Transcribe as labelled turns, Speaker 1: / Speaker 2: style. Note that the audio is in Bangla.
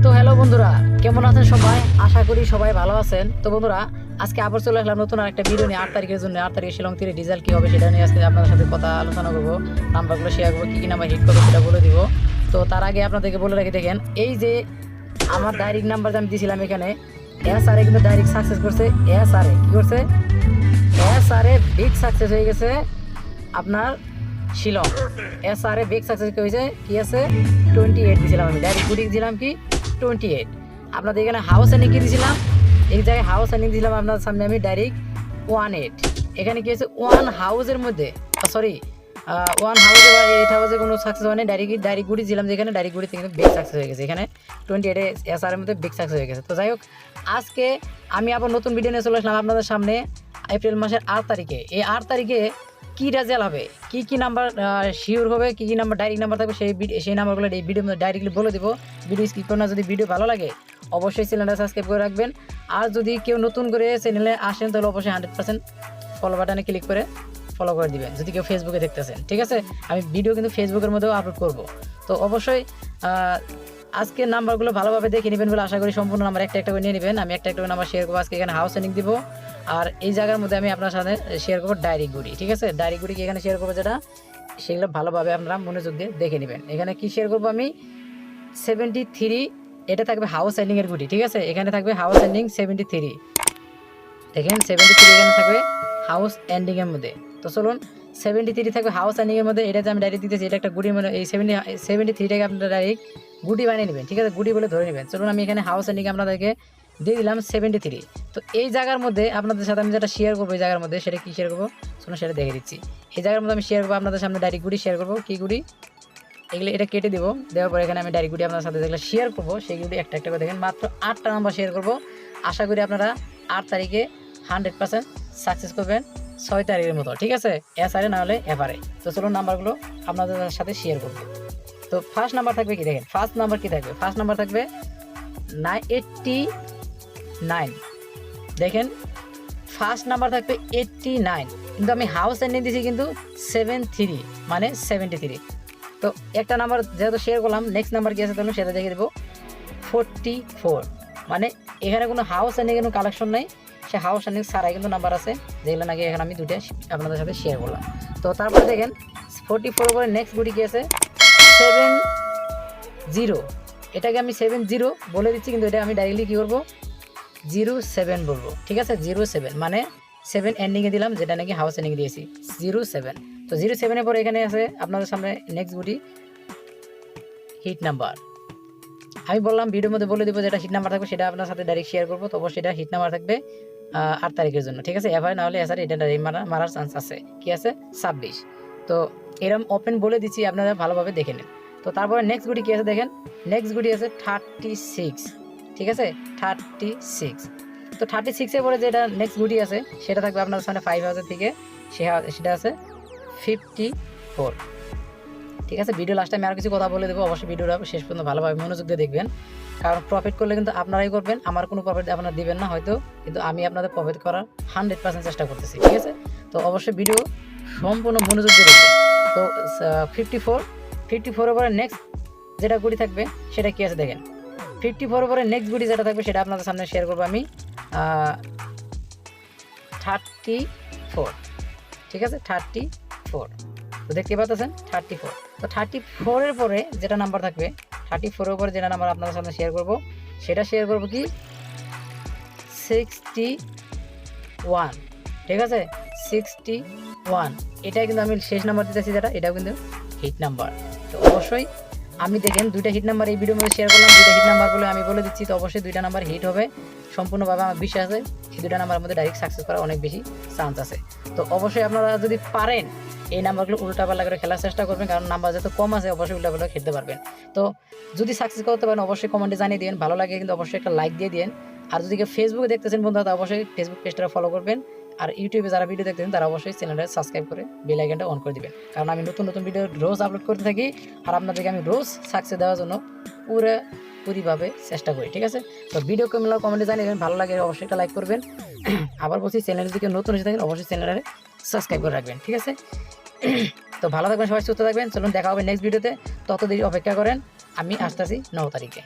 Speaker 1: তো হ্যালো বন্ধুরা, কেমন আছেন সবাই? আশা করি সবাই ভালো আছেন। তো বন্ধুরা, আজকে আবার চলে আসলাম নতুন আরেকটা ভিডিও নিয়ে। 8 তারিখের জন্য 8 তারিখে শিলং তীরে ডিজেল কি হবে সেটা নিয়ে আজকে আপনাদের সাথে কথা আলোচনা করবো। নাম্বারগুলো শেয়ার করবো, কী কী নাম্বার হিট করবো সেটা বলে দিব। তো তার আগে আপনাদেরকে বলে রেখে দেখেন, এই যে আমার ডাইরেক্ট নাম্বার যে আমি দিয়েছিলাম এখানে, SRA কিন্তু ডাইরেক্ট সাকসেস করছে। SRA কি করছে? SRA বিগ সাকসেস হয়ে গেছে আপনার শিলং। SRA বিগ সাকসেস হয়েছে কি আছে 28 দিয়েছিলাম আমি, ডাইরেক্ট গুটি দিয়েছিলাম কি 28। আপনাদের এখানে হাউস এন্ডিং কি দিয়েছিলাম, এই জায়গায় হাউস এন্ডিং দিয়েছিলাম আপনার সামনে আমি ডাইরেক্ট 18। এখানে কি আছে ওয়ান হাউসের মধ্যে, সরি ওয়ান হাউসে বা 8 হাউসে কোনো সাকসেস হয়নি, ডাইরেক্ট গুটি দিলাম যেখানে ডাইরেক্ট গুটিতে কিন্তু বিগ সাকসেস হয়ে গেছে। এখানে 28 SR এর মধ্যে বিগ সাকসেস হয়ে গেছে। তো যাই হোক, আজকে আমি আবার নতুন ভিডিও নিয়ে চলে আসলাম আপনাদের সামনে। এপ্রিল মাসের 8 তারিখে, এই 8 তারিখে কী রেজাল্ট হবে, কী কী নাম্বার শিওর হবে, কী কী নাম্বার ডাইরেক্ট নাম্বার থাকবে, সেই নাম্বারগুলো এই ভিডিওর মধ্যে ডাইরেক্টলি বলে দেবো। ভিডিও স্কিপ করুন না। যদি ভিডিও ভালো লাগে অবশ্যই চ্যানেলটা সাবস্ক্রাইব করে রাখবেন। আর যদি কেউ নতুন করে চ্যানেলে আসেন তাহলে অবশ্যই 100% ফলো বাটনে ক্লিক করে ফলো করে দিবেন। যদি কেউ ফেসবুকে দেখতেছেন, ঠিক আছে, আমি ভিডিও কিন্তু ফেসবুকের মধ্যেও আপলোড করব। তো অবশ্যই আজকে নাম্বারগুলো ভালোভাবে দেখে নেবেন বলে আশা করি। সম্পূর্ণ নাম্বার একটা একটা করে নিয়ে নেবেন। আমি একটা একটা করে নাম্বার শেয়ার করবো আজকে। এখানে হাউস এন্ডিং দিব, আর এই জায়গার মধ্যে আমি আপনার সাথে শেয়ার করবো ডাইরেক্ট গুড়ি, ঠিক আছে। ডাইরেক্ট গুড়ি কি এখানে শেয়ার করবো, যেটা সেগুলো ভালোভাবে আপনারা মনোযোগ দিয়ে দেখে নেবেন। এখানে কি শেয়ার করবো আমি 73, এটা থাকবে হাউস এন্ডিং এর গুটি, ঠিক আছে। এখানে থাকবে হাউস এন্ডিং 73, দেখেন 73 এখানে থাকবে হাউস এন্ডিং এর মধ্যে। তো চলুন, 73 থাকবে হাউস এন্ডিং এর মধ্যে, এটাতে আমি ডাইরেক্ট দিতেছি। এটা একটা গুটি, মানে এই 73টাকে আপনারা ডাইরেক্ট গুটি বানিয়ে নেবেন, ঠিক আছে, গুটি বলে ধরে নেবেন। চলুন, আমি এখানে হাউস এন্ডিং আপনাদেরকে দিয়ে দিলাম 73। তো এই জায়গার মধ্যে আপনাদের সাথে আমি যেটা শেয়ার করবো, এই জায়গার মধ্যে সেটা কী শেয়ার করবো চলুন সেটা দেখে দিচ্ছি। এই জায়গার মধ্যে আমি শেয়ার করবো আপনাদের সামনে ডাইরেক্ট গুটি শেয়ার করবো। কী গুটি? এগুলো এটা কেটে দিব, দেওয়ার পর এখানে আমি ডাইরেক্ট গুটি আপনার সাথে যেগুলো শেয়ার করবো সেইগুলি একটা একটা করে দেখেন। মাত্র 8টা নাম্বার শেয়ার করবো। আশা করি আপনারা 8 তারিখে 100% সাকসেস করবেন 6 তারিখের মতো, ঠিক আছে। SRA না হলে FRA। তো চলুন নাম্বারগুলো আপনাদের সাথে শেয়ার করবো। তো ফার্স্ট নাম্বার থাকবে কি দেখেন, ফার্স্ট নাম্বার কি থাকবে, ফার্স্ট নাম্বার থাকবে 89। দেখেন ফার্স্ট নাম্বার থাকবে 89, কিন্তু আমি হাউস এন্ডিং দিয়েছি কিন্তু 73, মানে 73। তো একটা নাম্বার যেহেতু শেয়ার করলাম, নেক্সট নাম্বার কি আছে তাহলে সেটা দেখে দেবো 44, মানে এখানে কোনো হাউস এন্ডিং কোনো কালেকশন নেই, সে হাউস এন্ডিং ছাড়াই কিন্তু নাম্বার আছে, যেগুলো নাকি এখানে আমি দুটো আপনাদের সাথে শেয়ার করলাম। তো তারপরে দেখেন 44 পরে নেক্সট গুটি কি আছে 70, এটাকে আমি 70 বলে দিচ্ছি, কিন্তু এটা আমি ডাইরেক্টলি কী করবো 07 বলবো, ঠিক আছে। 07 মানে 7 এন্ডিংয়ে দিলাম, যেটা নাকি হাউস এন্ডিংয়ে দিয়েছি 07। তো 07-এর পরে এখানে আছে আপনাদের সামনে নেক্সট গুটি হিট নাম্বার। আমি বললাম ভিডিওর মধ্যে বলে দেবো যেটা হিট নাম্বার থাকবে সেটা আপনার সাথে ডাইরেক্ট শেয়ার করবো। তো অবশ্যই এটা হিট নাম্বার থাকবে 8 তারিখের জন্য, ঠিক আছে। FRA না হলে SRA এটা ডাইরেক্ট মারার চান্স আছে। কি আছে 26। তো এরম ওপেন বলে দিচ্ছি, আপনারা ভালোভাবে দেখে নেন। তো তারপরে নেক্সট গুটি কী আছে দেখেন, নেক্সট গুটি আছে 36, ঠিক আছে 36। তো 36-এর পরে যেটা নেক্সট গুটি আছে সেটা থাকবে আপনার সামনে 5 হাউসের থেকে, সেটা আছে 54, ঠিক আছে। ভিডিও লাস্টে আমি আর কিছু কথা বলে দেবো, অবশ্যই ভিডিওটা শেষ পর্যন্ত ভালোভাবে মনোযোগ দিয়ে দেখবেন, কারণ প্রফিট করলে কিন্তু আপনারাই করবেন, আমার কোনো প্রফিট আপনারা দিবেন না হয়তো, কিন্তু আমি আপনাদের প্রফিট করার 100% চেষ্টা করতেছি, ঠিক আছে। তো অবশ্যই ভিডিও সম্পূর্ণ মনোযোগ দিয়ে দেখবেন। তো 54-এর পরে নেক্সট যেটা গুটি থাকবে সেটা কী আছে দেখেন, 54-এর পরে নেক্সট গুটি যেটা থাকবে সেটা আপনাদের সামনে শেয়ার করবো আমি 34, ঠিক আছে 34। তো দেখতে পাচ্ছেন 34। তো 34-এর পরে যেটা নাম্বার থাকবে, 34-এর পরে যেটা নাম্বার আপনাদের সামনে শেয়ার করব সেটা শেয়ার করব কি 61, ঠিক আছে 61। এটাই কিন্তু আমি শেষ নাম্বার দিতেছি, যেটা এটাও কিন্তু হিট নাম্বার। তো অবশ্যই আমি দেখেন দুইটা হিট নাম্বার এই ভিডিওর মধ্যে শেয়ার করলাম, দুইটা হিট নাম্বার বলে আমি বলে দিচ্ছি। তো অবশ্যই দুইটা নাম্বার হিট হবে সম্পূর্ণভাবে, আমার বিশ্বাস আছে এই দুইটা নাম্বারের মধ্যে ডাইরেক্ট সাকসেস করার অনেক বেশি চান্স আছে। তো অবশ্যই আপনারা যদি পারেন এই নাম্বারগুলো উল্টাপাল্টা করে খেলার চেষ্টা করবেন, কারণ নাম্বার যত কম আছে অবশ্যই উল্টাপাল্টা খেলতে পারবেন। তো যদি সাকসেস করতে পারেন অবশ্যই কমেন্টে জানিয়ে দিন, ভালো লাগে কিন্তু অবশ্যই একটা লাইক দিয়ে দিন। আর যদি কেউ ফেসবুকে দেখতেছেন বন্ধুরা, তো অবশ্যই ফেসবুক পেজটা ফলো করবেন। আর ইউটিউবে যারা ভিডিও দেখতেছেন তারা অবশ্যই চ্যানেলটা সাবস্ক্রাইব করে বেল আইকনটা অন করে দিবেন, কারণ আমি নতুন নতুন ভিডিও রোজ আপলোড করতে থাকি, আর আপনাদেরকে আমি রোজ সাকসেস দেওয়ার জন্য পুরোপুরিভাবে চেষ্টা করি, ঠিক আছে। তো ভিডিও কমেন্টে জানিয়ে ভালো লাগে অবশ্যই একটা লাইক করবেন। আবার বলছি, চ্যানেল যদি কেউ নতুন এসে থাকেন অবশ্যই চ্যানেলটা সাবস্ক্রাইব করে রাখবেন, ঠিক আছে। তো ভালো থাকবেন, সবাই সুস্থ থাকবেন। চলুন দেখা হবে নেক্সট ভিডিওতে, ততদিন অপেক্ষা করেন। আমি আসতেছি 9 তারিখে।